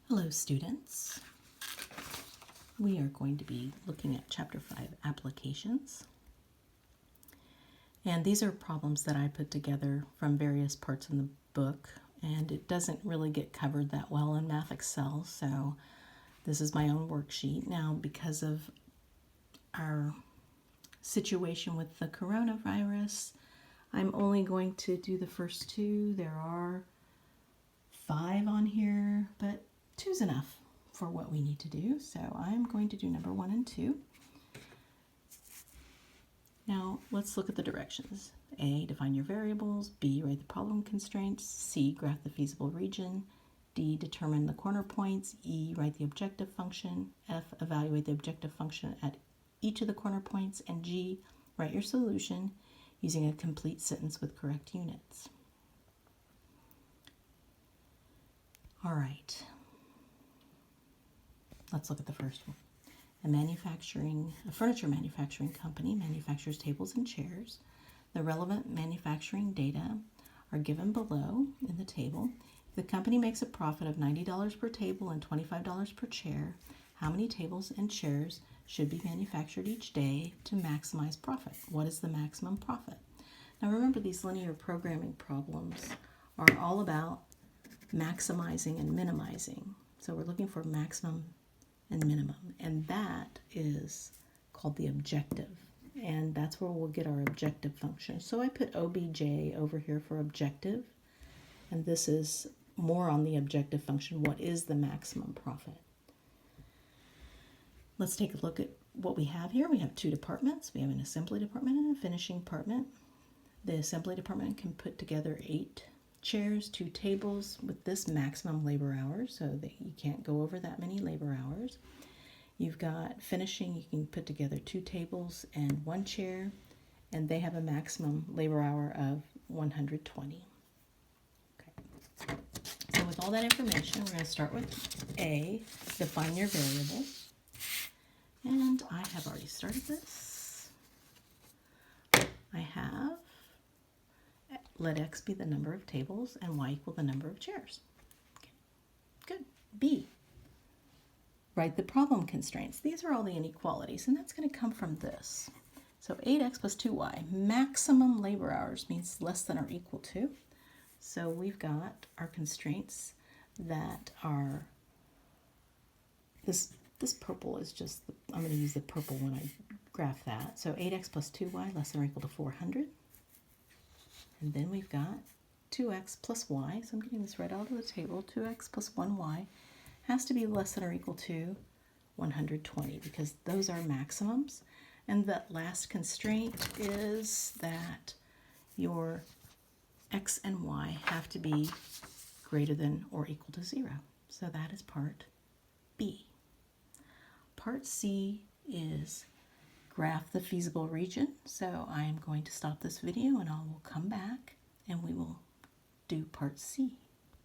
Hello students. We are going to be looking at Chapter 5 applications. And these are problems that I put together from various parts in the book, and it doesn't really get covered that well in Math Excel, so this is my own worksheet. Now, because of our situation with the coronavirus, I'm only going to do the first two. There are 5 on here, but 2's enough for what we need to do. So I'm going to do number 1 and 2. Now let's look at the directions. A, define your variables. B, write the problem constraints. C, graph the feasible region. D, determine the corner points. E, write the objective function. F, evaluate the objective function at each of the corner points. And G, write your solution using a complete sentence with correct units. All right. Let's look at the first one. A furniture manufacturing company manufactures tables and chairs. The relevant manufacturing data are given below in the table. If the company makes a profit of $90 per table and $25 per chair, how many tables and chairs should be manufactured each day to maximize profit? What is the maximum profit? Now remember, these linear programming problems are all about maximizing and minimizing. So we're looking for maximum and minimum, and that is called the objective, and that's where we'll get our objective function. So I put OBJ over here for objective, and this is more on the objective function. What is the maximum profit? Let's take a look at what we have here. We have 2 departments. We have an assembly department and a finishing department. The assembly department can put together 8 chairs, 2 tables with this maximum labor hours, so that you can't go over that many labor hours. You've got finishing, you can put together 2 tables and 1 chair, and they have a maximum labor hour of 120. Okay. So with all that information, we're going to start with A, define your variables. And I have already started this. I have let x be the number of tables and y equal the number of chairs. Okay. Good. B, write the problem constraints. These are all the inequalities, and that's going to come from this. So 8x plus 2y, maximum labor hours means less than or equal to. So we've got our constraints that are, this purple is just, I'm going to use the purple when I graph that. So 8x plus 2y less than or equal to 400. And then we've got 2x plus y, so I'm getting this right out of the table. 2x plus 1y has to be less than or equal to 120 because those are maximums. And that last constraint is that your x and y have to be greater than or equal to 0. So that is part B. Part C is graph the feasible region. So I am going to stop this video and I will come back and we will do part C.